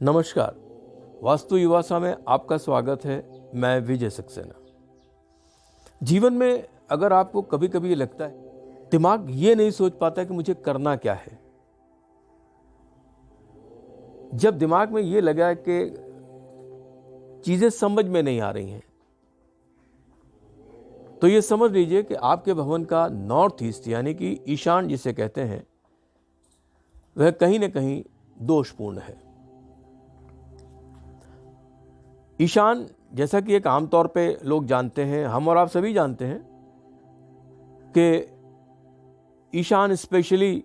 नमस्कार। वास्तु युवासा में आपका स्वागत है। मैं विजय सक्सेना। जीवन में अगर आपको कभी कभी ये लगता है, दिमाग ये नहीं सोच पाता कि मुझे करना क्या है, जब दिमाग में ये लगा कि चीजें समझ में नहीं आ रही हैं, तो ये समझ लीजिए कि आपके भवन का नॉर्थ ईस्ट यानी कि ईशान जिसे कहते हैं, वह कहीं ना कहीं दोषपूर्ण है। ईशान जैसा कि एक आमतौर पे लोग जानते हैं, हम और आप सभी जानते हैं कि ईशान स्पेशली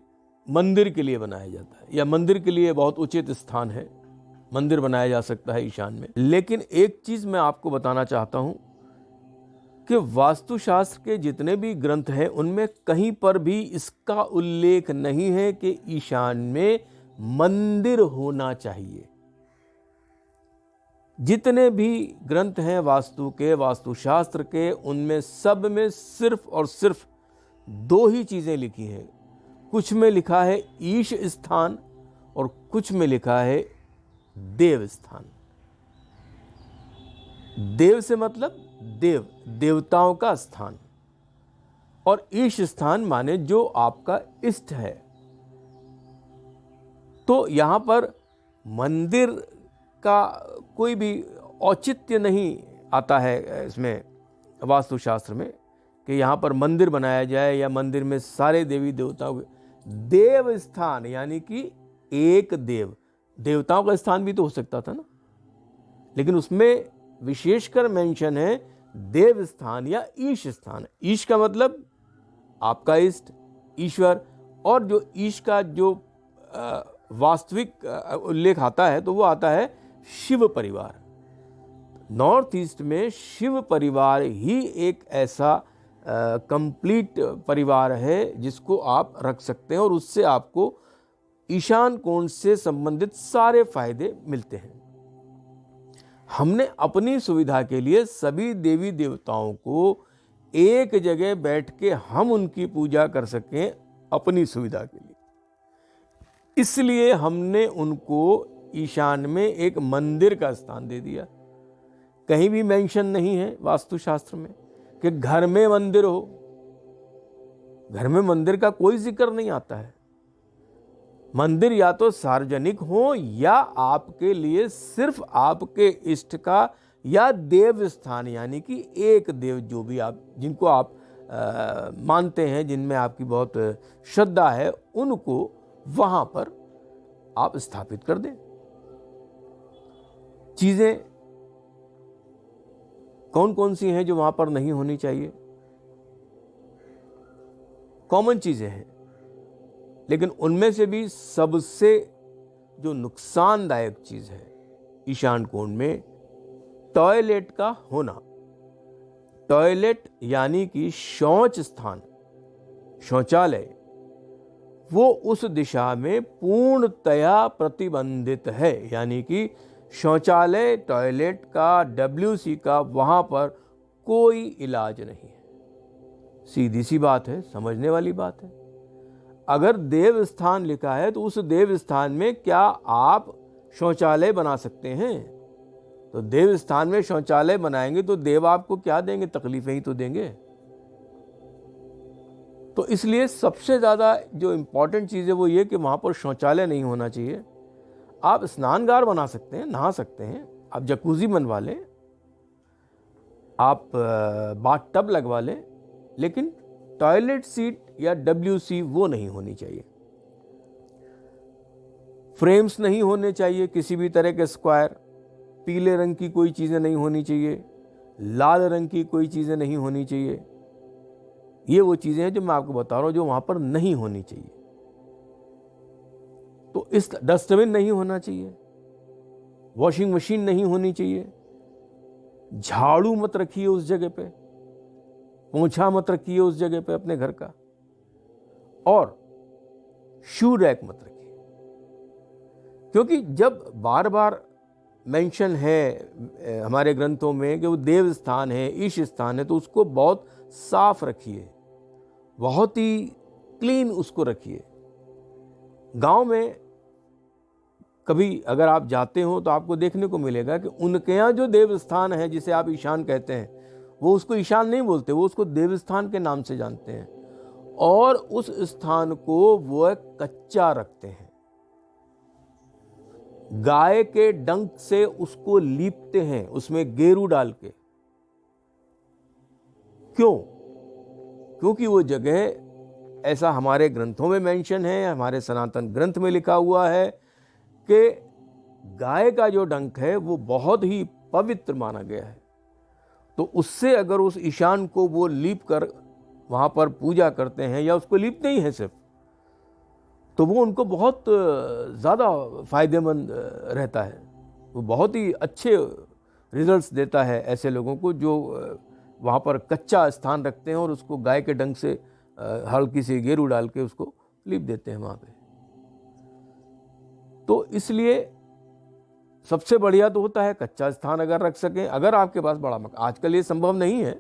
मंदिर के लिए बनाया जाता है या मंदिर के लिए बहुत उचित स्थान है। मंदिर बनाया जा सकता है ईशान में। लेकिन एक चीज मैं आपको बताना चाहता हूं कि वास्तुशास्त्र के जितने भी ग्रंथ हैं उनमें कहीं पर भी इसका उल्लेख नहीं है कि ईशान में मंदिर होना चाहिए। जितने भी ग्रंथ हैं वास्तु के, वास्तुशास्त्र के, उनमें सब में सिर्फ और सिर्फ दो ही चीजें लिखी हैं। कुछ में लिखा है ईश स्थान और कुछ में लिखा है देव स्थान। देव से मतलब देव, देवताओं का स्थान, और ईश स्थान माने जो आपका इष्ट है। तो यहां पर मंदिर का कोई भी औचित्य नहीं आता है इसमें वास्तुशास्त्र में कि यहाँ पर मंदिर बनाया जाए या मंदिर में सारे देवी देवताओं देव स्थान यानी कि एक देव। देवताओं का स्थान भी तो हो सकता था ना, लेकिन उसमें विशेषकर मेंशन है देव स्थान या ईश स्थान। ईश का मतलब आपका इष्ट, ईश्वर, और जो ईश का जो वास्तविक उल्लेख आता है तो वो आता है शिव परिवार। नॉर्थ ईस्ट में शिव परिवार ही एक ऐसा कंप्लीट परिवार है जिसको आप रख सकते हैं और उससे आपको ईशान कोण से संबंधित सारे फायदे मिलते हैं। हमने अपनी सुविधा के लिए सभी देवी देवताओं को एक जगह बैठ के हम उनकी पूजा कर सकें अपनी सुविधा के लिए, इसलिए हमने उनको ईशान में एक मंदिर का स्थान दे दिया। कहीं भी मेंशन नहीं है वास्तुशास्त्र में कि घर में मंदिर हो। घर में मंदिर का कोई जिक्र नहीं आता है। मंदिर या तो सार्वजनिक हो या आपके लिए सिर्फ आपके इष्ट का या देव स्थान यानी कि एक देव, जो भी आप जिनको आप मानते हैं, जिनमें आपकी बहुत श्रद्धा है, उनको वहां पर आप स्थापित कर दें। चीजें कौन कौन सी हैं जो वहां पर नहीं होनी चाहिए? कॉमन चीजें हैं, लेकिन उनमें से भी सबसे जो नुकसानदायक चीज है ईशान कोण में, टॉयलेट का होना। टॉयलेट यानी कि शौच स्थान, शौचालय, वो उस दिशा में पूर्णतया प्रतिबंधित है। यानी कि शौचालय, टॉयलेट का, WC का, वहां पर कोई इलाज नहीं है। सीधी सी बात है, समझने वाली बात है। अगर देव स्थान लिखा है तो उस देव स्थान में क्या आप शौचालय बना सकते हैं? तो देव स्थान में शौचालय बनाएंगे तो देव आपको क्या देंगे? तकलीफें ही तो देंगे। तो इसलिए सबसे ज्यादा जो इंपॉर्टेंट चीज है वो ये कि वहां पर शौचालय नहीं होना चाहिए। आप स्नानगार बना सकते हैं, नहा सकते हैं, आप जकूजी बनवा लें, आप बाथ टब लगवा लें, लेकिन टॉयलेट सीट या WC वो नहीं होनी चाहिए। फ्रेम्स नहीं होने चाहिए किसी भी तरह के स्क्वायर। पीले रंग की कोई चीजें नहीं होनी चाहिए, लाल रंग की कोई चीजें नहीं होनी चाहिए। ये वो चीजें हैं जो मैं आपको बता रहा हूं जो वहां पर नहीं होनी चाहिए। तो इस डस्टबिन नहीं होना चाहिए, वॉशिंग मशीन नहीं होनी चाहिए, झाड़ू मत रखिए उस जगह पे, पोंछा मत रखिए उस जगह पे अपने घर का, और शू रैक मत रखिए। क्योंकि जब बार बार मेंशन है हमारे ग्रंथों में कि वो देव स्थान है, ईश स्थान है, तो उसको बहुत साफ रखिए, बहुत ही क्लीन उसको रखिए। गांव में कभी अगर आप जाते हो तो आपको देखने को मिलेगा कि उनके यहाँ जो देवस्थान है, जिसे आप ईशान कहते हैं, वो उसको ईशान नहीं बोलते, वो उसको देवस्थान के नाम से जानते हैं, और उस स्थान को वो कच्चा रखते हैं। गाय के डंक से उसको लीपते हैं, उसमें गेरू डाल के। क्यों? क्योंकि वो जगह, ऐसा हमारे ग्रंथों में मेंशन है, हमारे सनातन ग्रंथ में लिखा हुआ है कि गाय का जो डंक है वो बहुत ही पवित्र माना गया है। तो उससे अगर उस ईशान को वो लीप कर वहाँ पर पूजा करते हैं, या उसको लीपते ही हैं सिर्फ, तो वो उनको बहुत ज़्यादा फायदेमंद रहता है। वो बहुत ही अच्छे रिजल्ट्स देता है ऐसे लोगों को जो वहाँ पर कच्चा स्थान रखते हैं और उसको गाय के डंक से हल्की सी गेरू डाल के उसको लीप देते हैं वहाँ पे। तो इसलिए सबसे बढ़िया तो होता है कच्चा स्थान अगर रख सकें। अगर आपके पास बड़ा मकान, आजकल ये संभव नहीं है,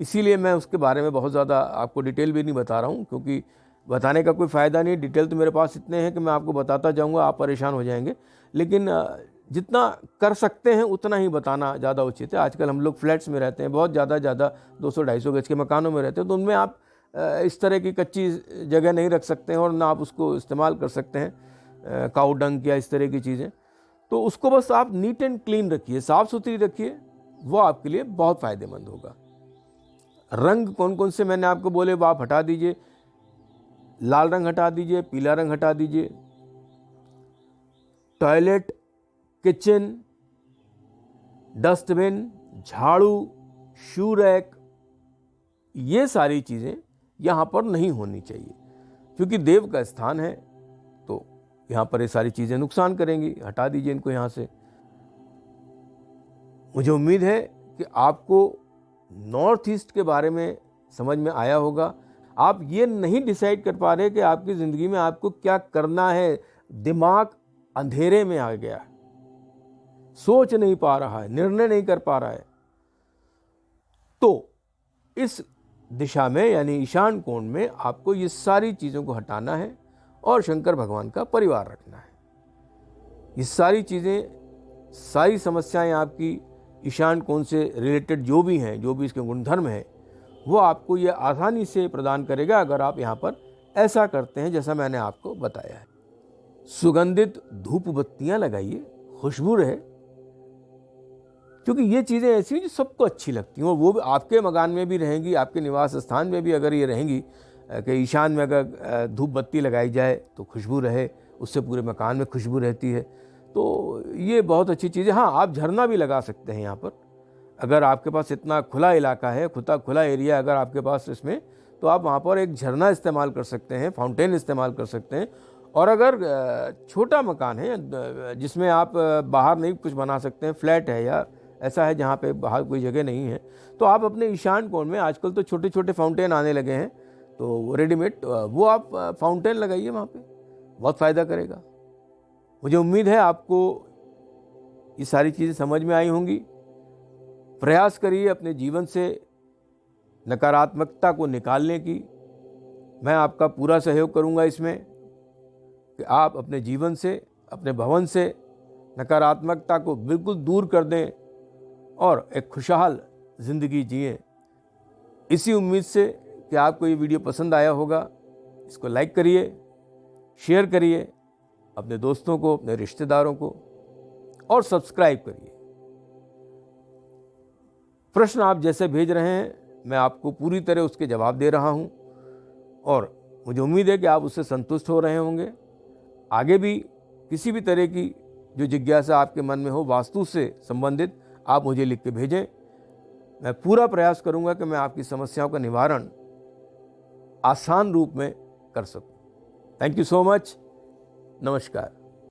इसीलिए मैं उसके बारे में बहुत ज़्यादा आपको डिटेल भी नहीं बता रहा हूँ, क्योंकि बताने का कोई फ़ायदा नहीं। डिटेल तो मेरे पास इतने हैं कि मैं आपको बताता जाऊँगा, आप परेशान हो जाएंगे। लेकिन जितना कर सकते हैं उतना ही बताना ज़्यादा उचित है। आजकल हम लोग फ्लैट्स में रहते हैं, बहुत ज़्यादा 200-250 गज के मकानों में रहते हैं, तो उनमें आप इस तरह की कच्ची जगह नहीं रख सकते हैं, और ना आप उसको इस्तेमाल कर सकते हैं, काऊ डंक या इस तरह की चीज़ें। तो उसको बस आप नीट एंड क्लीन रखिए, साफ़ सुथरी रखिए, वो आपके लिए बहुत फ़ायदेमंद होगा। रंग कौन कौन से मैंने आपको बोले वो आप हटा दीजिए। लाल रंग हटा दीजिए, पीला रंग हटा दीजिए। टॉयलेट, किचन, डस्टबिन, झाड़ू, शू रैक, ये सारी चीज़ें यहाँ पर नहीं होनी चाहिए, क्योंकि देव का स्थान है, तो यहाँ पर ये सारी चीज़ें नुकसान करेंगी। हटा दीजिए इनको यहाँ से। मुझे उम्मीद है कि आपको नॉर्थ ईस्ट के बारे में समझ में आया होगा। आप ये नहीं डिसाइड कर पा रहे कि आपकी ज़िंदगी में आपको क्या करना है, दिमाग अंधेरे में आ गया है, सोच नहीं पा रहा है, निर्णय नहीं कर पा रहा है, तो इस दिशा में यानी ईशान कोण में आपको ये सारी चीज़ों को हटाना है और शंकर भगवान का परिवार रखना है। ये सारी चीज़ें, सारी समस्याएं आपकी ईशान कोण से रिलेटेड जो भी हैं, जो भी इसके गुणधर्म हैं, वो आपको ये आसानी से प्रदान करेगा अगर आप यहाँ पर ऐसा करते हैं जैसा मैंने आपको बताया है। सुगंधित धूप बत्तियाँ लगाइए, खुशबू रहे, क्योंकि ये चीज़ें ऐसी हैं जो सबको अच्छी लगती हैं, और वो आपके मकान में भी रहेंगी, आपके निवास स्थान में भी अगर ये रहेंगी कि ईशान में अगर धूप बत्ती लगाई जाए तो खुशबू रहे, उससे पूरे मकान में खुशबू रहती है, तो ये बहुत अच्छी चीज़ है। हाँ, आप झरना भी लगा सकते हैं यहाँ पर, अगर आपके पास इतना खुला इलाका है, खुला एरिया अगर आपके पास इसमें, तो आप वहाँ पर एक झरना इस्तेमाल कर सकते हैं, फाउंटेन इस्तेमाल कर सकते हैं। और अगर छोटा मकान है जिसमें आप बाहर नहीं कुछ बना सकते हैं, फ्लैट है या ऐसा है जहाँ पे बाहर कोई जगह नहीं है, तो आप अपने ईशान कोण में, आजकल तो छोटे छोटे फाउंटेन आने लगे हैं, तो रेडीमेड, वो आप फाउंटेन लगाइए वहाँ पे, बहुत फ़ायदा करेगा। मुझे उम्मीद है आपको ये सारी चीज़ें समझ में आई होंगी। प्रयास करिए अपने जीवन से नकारात्मकता को निकालने की। मैं आपका पूरा सहयोग करूँगा इसमें कि आप अपने जीवन से, अपने भवन से नकारात्मकता को बिल्कुल दूर कर दें और एक खुशहाल ज़िंदगी जिएं। इसी उम्मीद से कि आपको ये वीडियो पसंद आया होगा, इसको लाइक करिए, शेयर करिए अपने दोस्तों को, अपने रिश्तेदारों को, और सब्सक्राइब करिए। प्रश्न आप जैसे भेज रहे हैं, मैं आपको पूरी तरह उसके जवाब दे रहा हूं, और मुझे उम्मीद है कि आप उससे संतुष्ट हो रहे होंगे। आगे भी किसी भी तरह की जो जिज्ञासा आपके मन में हो वास्तु से संबंधित, आप मुझे लिख के भेजें। मैं पूरा प्रयास करूंगा कि मैं आपकी समस्याओं का निवारण आसान रूप में कर सकूं। Thank you so much. नमस्कार।